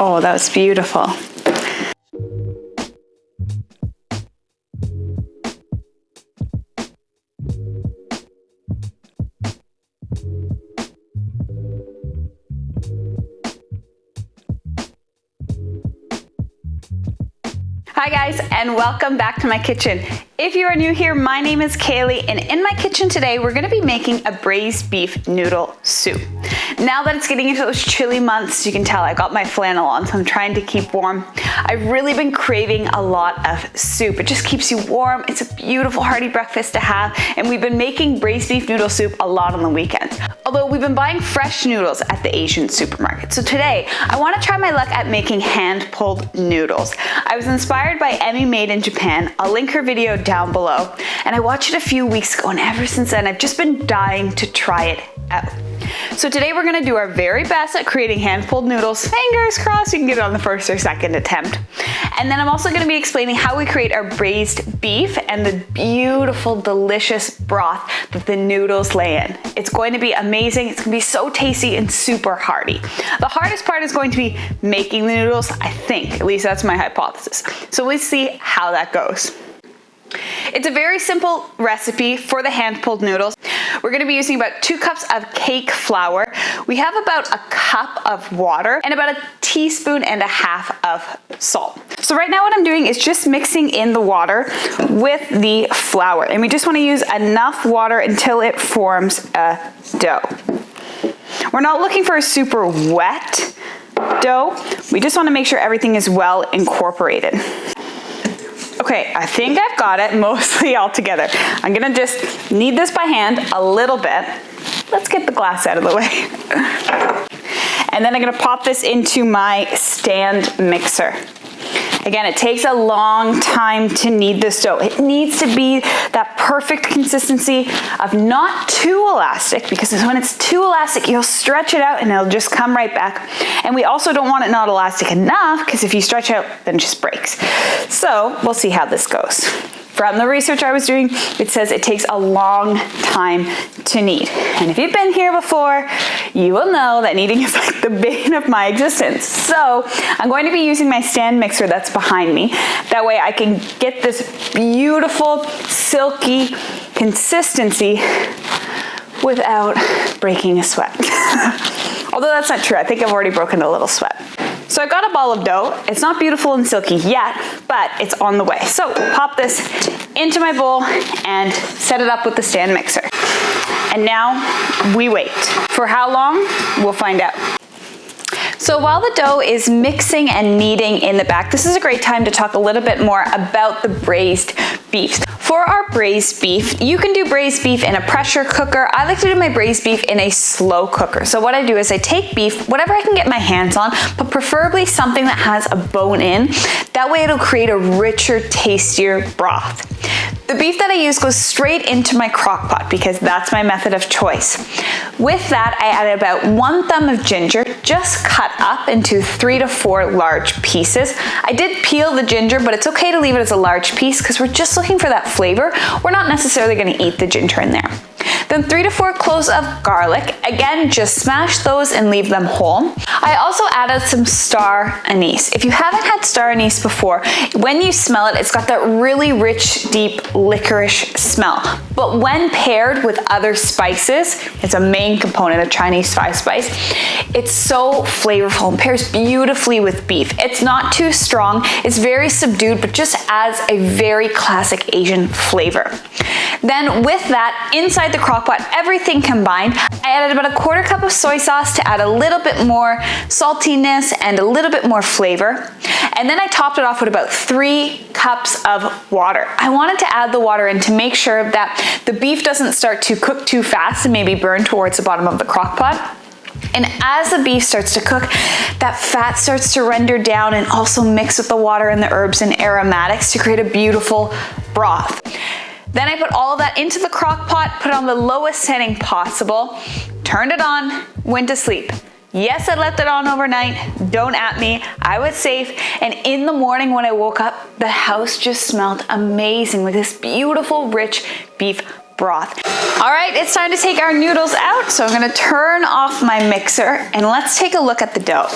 Oh, that was beautiful. Hi guys, and welcome back to my kitchen. If you are new here, my name is Kaylee, and in my kitchen today, we're gonna be making a braised beef noodle soup. Now that it's getting into those chilly months, you can tell I got my flannel on, so I'm trying to keep warm. I've really been craving a lot of soup. It just keeps you warm. It's a beautiful hearty breakfast to have, and we've been making braised beef noodle soup a lot on the weekends. Although we've been buying fresh noodles at the Asian supermarket. So today, I wanna try my luck at making hand-pulled noodles. I was inspired by Emmy Made in Japan. I'll link her video down below. And I watched it a few weeks ago, and ever since then, I've just been dying to try it out. So today we're gonna do our very best at creating hand-pulled noodles. Fingers crossed you can get it on the first or second attempt. And then I'm also gonna be explaining how we create our braised beef and the beautiful, delicious broth that the noodles lay in. It's going to be amazing. It's gonna be so tasty and super hearty. The hardest part is going to be making the noodles, I think. At least that's my hypothesis. So let's see how that goes. It's a very simple recipe for the hand-pulled noodles. We're gonna be using about 2 cups of cake flour. We have about a cup of water and about 1.5 teaspoons of salt. So right now what I'm doing is just mixing in the water with the flour. And we just wanna use enough water until it forms a dough. We're not looking for a super wet dough. We just wanna make sure everything is well incorporated. Okay, I think I've got it mostly all together. I'm gonna just knead this by hand a little bit. Let's get the glass out of the way. And then I'm gonna pop this into my stand mixer. Again, it takes a long time to knead this dough. It needs to be that perfect consistency of not too elastic, because when it's too elastic, you'll stretch it out and it'll just come right back. And we also don't want it not elastic enough, because if you stretch out, then it just breaks. So we'll see how this goes. From the research I was doing, it says it takes a long time to knead. And if you've been here before, you will know that kneading is like the bane of my existence. So I'm going to be using my stand mixer that's behind me. That way I can get this beautiful, silky consistency without breaking a sweat. Although that's not true, I think I've already broken a little sweat. So I got a ball of dough. It's not beautiful and silky yet, but it's on the way. So pop this into my bowl and set it up with the stand mixer. And now we wait. For how long? We'll find out. So while the dough is mixing and kneading in the back, this is a great time to talk a little bit more about the braised beef. For our braised beef, you can do braised beef in a pressure cooker. I like to do my braised beef in a slow cooker. So what I do is I take beef, whatever I can get my hands on, but preferably something that has a bone in. That way it'll create a richer, tastier broth. The beef that I use goes straight into my crock pot because that's my method of choice. With that, I added about 1 thumb of ginger, just cut up into 3 to 4 large pieces. I did peel the ginger, but it's okay to leave it as a large piece because we're just looking for that flavor. We're not necessarily going to eat the ginger in there. Then 3 to 4 cloves of garlic. Again, just smash those and leave them whole. I also added some star anise. If you haven't had star anise before, when you smell it, it's got that really rich, deep licorice smell. But when paired with other spices, it's a main component of Chinese spice, it's so flavorful and pairs beautifully with beef. It's not too strong, it's very subdued, but just adds a very classic Asian flavor. Then with that, inside the crock pot, everything combined, I added about 1/4 cup of soy sauce to add a little bit more saltiness and a little bit more flavor. And then I topped it off with about 3 cups of water. I wanted to add the water in to make sure that the beef doesn't start to cook too fast and maybe burn towards the bottom of the crock pot. And as the beef starts to cook, that fat starts to render down and also mix with the water and the herbs and aromatics to create a beautiful broth. Then I put all of that into the crock pot, put it on the lowest setting possible, turned it on, went to sleep. Yes, I left it on overnight. Don't at me. I was safe. And in the morning when I woke up, the house just smelled amazing with this beautiful, rich beef broth. All right, it's time to take our noodles out. So I'm gonna turn off my mixer and let's take a look at the dough.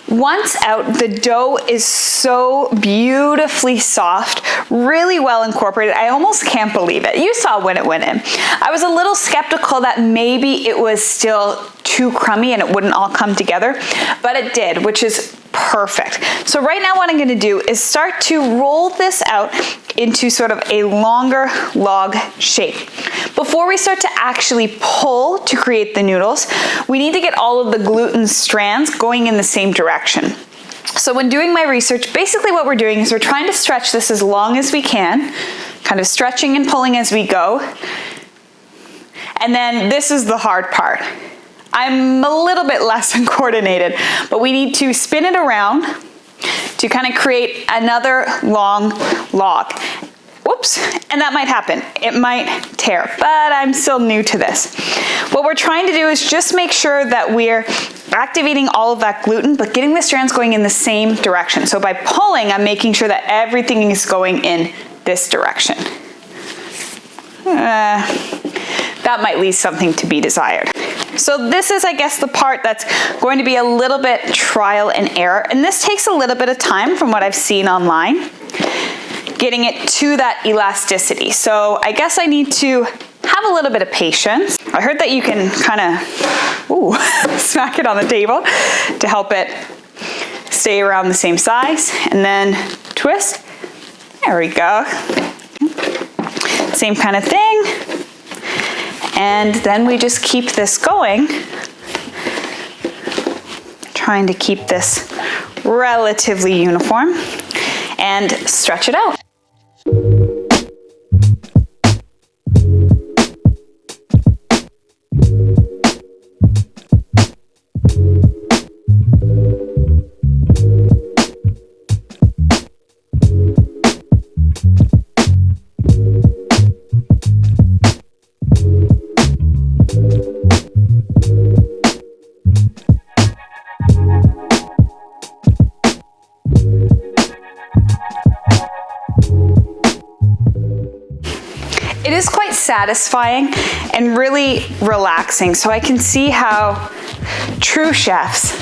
Once out, the dough is so beautifully soft, really well incorporated. I almost can't believe it. You saw when it went in. I was a little skeptical that maybe it was still too crummy and it wouldn't all come together, but it did, which is perfect. So right now what I'm gonna do is start to roll this out into sort of a longer log shape. Before we start to actually pull to create the noodles, we need to get all of the gluten strands going in the same direction. So when doing my research, basically what we're doing is we're trying to stretch this as long as we can, kind of stretching and pulling as we go. And then this is the hard part. I'm a little bit less coordinated, but we need to spin it around to kind of create another long log. Whoops, and that might happen. It might tear, but I'm still new to this. What we're trying to do is just make sure that we're activating all of that gluten, but getting the strands going in the same direction. So by pulling, I'm making sure that everything is going in this direction. That might leave something to be desired. So this is, I guess, the part that's going to be a little bit trial and error, and this takes a little bit of time from what I've seen online, getting it to that elasticity. So I guess I need to have a little bit of patience. I heard that you can kind of, smack it on the table to help it stay around the same size, and then twist. There we go. Same kind of thing. And then we just keep this going, trying to keep this relatively uniform and stretch it out. It is quite satisfying and really relaxing, so I can see how true chefs,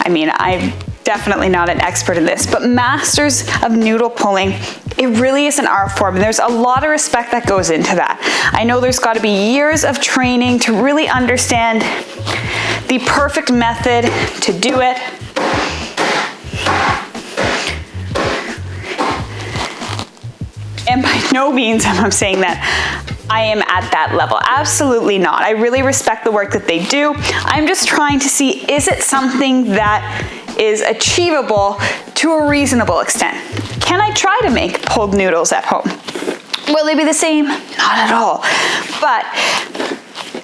I mean, I'm definitely not an expert in this, but masters of noodle pulling, it really is an art form, and there's a lot of respect that goes into that. I know there's got to be years of training to really understand the perfect method to do it. And by no means am I saying that I am at that level. Absolutely not. I really respect the work that they do. I'm just trying to see, is it something that is achievable to a reasonable extent? Can I try to make pulled noodles at home? Will they be the same? Not at all. But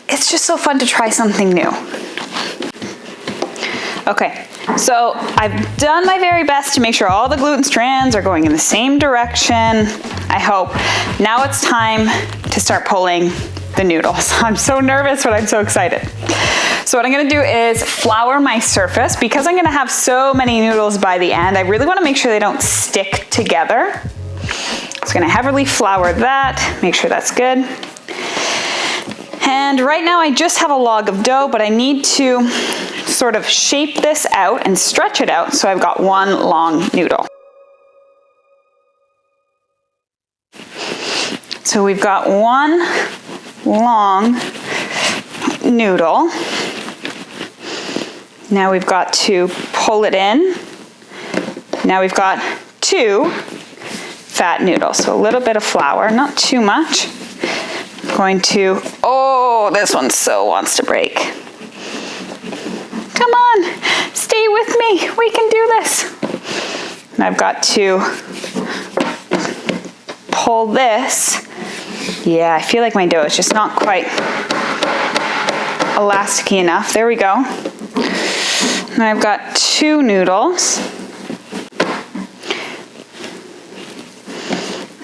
it's just so fun to try something new. Okay, so I've done my very best to make sure all the gluten strands are going in the same direction, I hope. Now it's time to start pulling the noodles. I'm so nervous, but I'm so excited. So what I'm gonna do is flour my surface. Because I'm gonna have so many noodles by the end, I really wanna make sure they don't stick together. So I'm gonna heavily flour that, make sure that's good. And right now I just have a log of dough, but I need to sort of shape this out and stretch it out so I've got one long noodle. So we've got one long noodle. Now we've got to pull it in. Now we've got two fat noodles. So a little bit of flour, not too much. I'm going to, oh, this one so wants to break. Come on, stay with me. We can do this. And I've got to pull this. Yeah, I feel like my dough is just not quite elasticy enough. There we go. And I've got two noodles.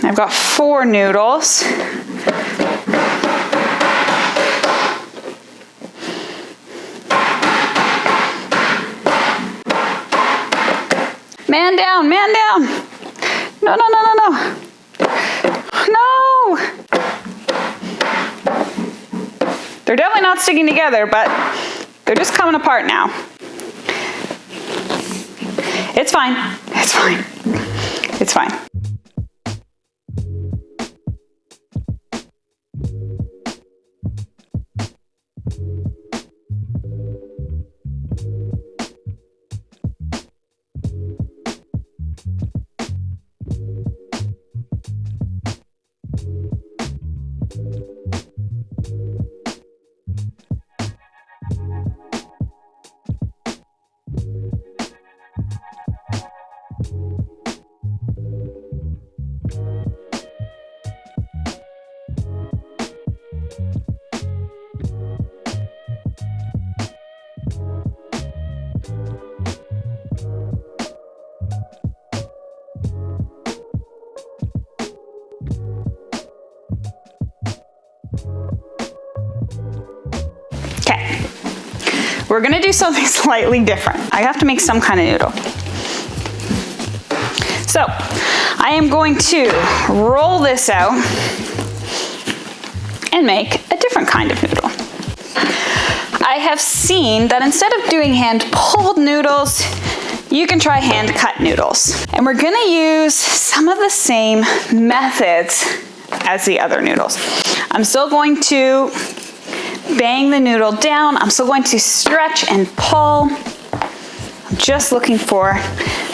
I've got 4 noodles. Man down, man down. No, no, no, no, no. No. They're definitely not sticking together, but they're just coming apart now. It's fine, it's fine, it's fine. Okay, we're gonna do something slightly different. I have to make some kind of noodle. So I am going to roll this out and make a different kind of noodle. I have seen that instead of doing hand-pulled noodles, you can try hand-cut noodles. And we're gonna use some of the same methods as the other noodles. I'm still going to bang the noodle down. I'm still going to stretch and pull. I'm just looking for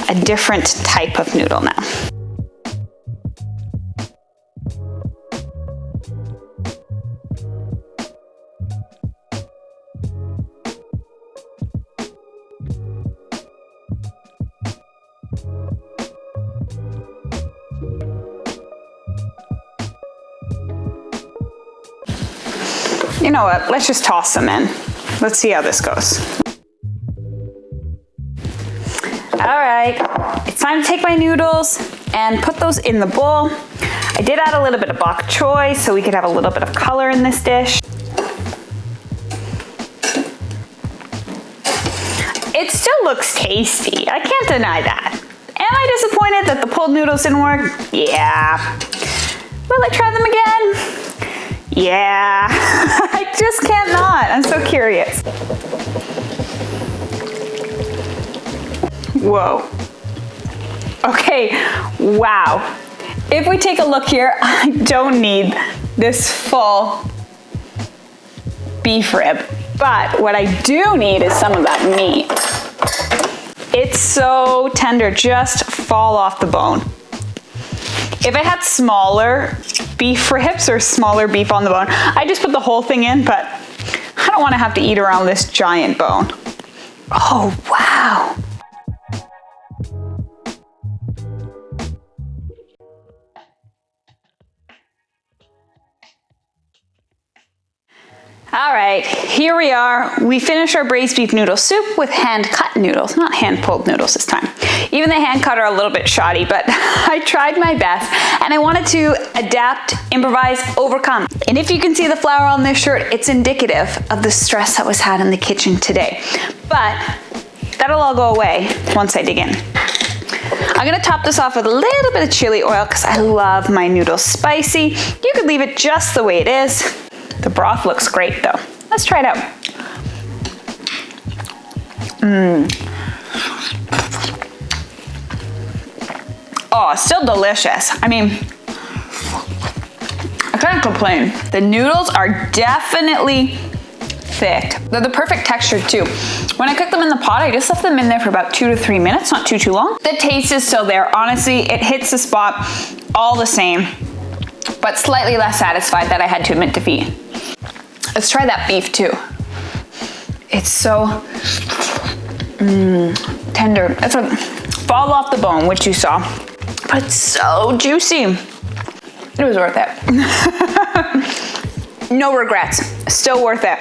a different type of noodle now. You know what, let's just toss them in. Let's see how this goes. All right, it's time to take my noodles and put those in the bowl. I did add a little bit of bok choy so we could have a little bit of color in this dish. It still looks tasty, I can't deny that. Am I disappointed that the pulled noodles didn't work? Yeah. Will I try them again? Yeah, I just can't not. I'm so curious. Whoa. Okay, wow. If we take a look here, I don't need this full beef rib, but what I do need is some of that meat. It's so tender, just fall off the bone. If I had smaller beef ribs or smaller beef on the bone, I just put the whole thing in, but I don't want to have to eat around this giant bone. Oh, wow. All right, here we are. We finished our braised beef noodle soup with hand-cut noodles, not hand-pulled noodles this time. Even the hand-cut are a little bit shoddy, but I tried my best and I wanted to adapt, improvise, overcome. And if you can see the flour on this shirt, it's indicative of the stress that was had in the kitchen today. But that'll all go away once I dig in. I'm gonna top this off with a little bit of chili oil because I love my noodles spicy. You could leave it just the way it is. The broth looks great though. Let's try it out. Oh, it's still delicious. I mean, I can't complain. The noodles are definitely thick. They're the perfect texture too. When I cook them in the pot, I just left them in there for about 2 to 3 minutes, not too long. The taste is still there. Honestly, it hits the spot all the same, but slightly less satisfied that I had to admit defeat. Let's try that beef too. It's so tender. It's like fall off the bone, which you saw, but it's so juicy. It was worth it. No regrets, still worth it.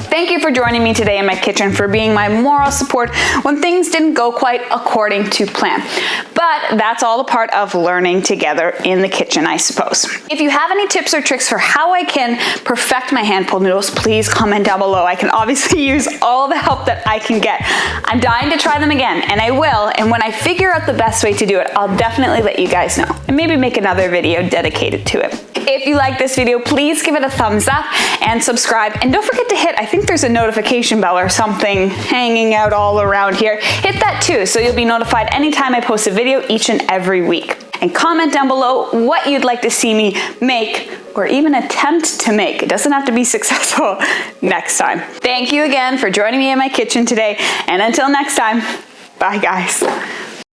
Thank you for joining me today in my kitchen, for being my moral support when things didn't go quite according to plan. But that's all a part of learning together in the kitchen, I suppose. If you have any tips or tricks for how I can perfect my hand-pulled noodles, please comment down below. I can obviously use all the help that I can get. I'm dying to try them again, and I will, and when I figure out the best way to do it, I'll definitely let you guys know, and maybe make another video dedicated to it. If you like this video, please give it a thumbs up and subscribe. And don't forget to hit, I think there's a notification bell or something hanging out all around here. Hit that too, so you'll be notified anytime I post a video each and every week. And comment down below what you'd like to see me make or even attempt to make. It doesn't have to be successful next time. Thank you again for joining me in my kitchen today. And until next time, bye guys.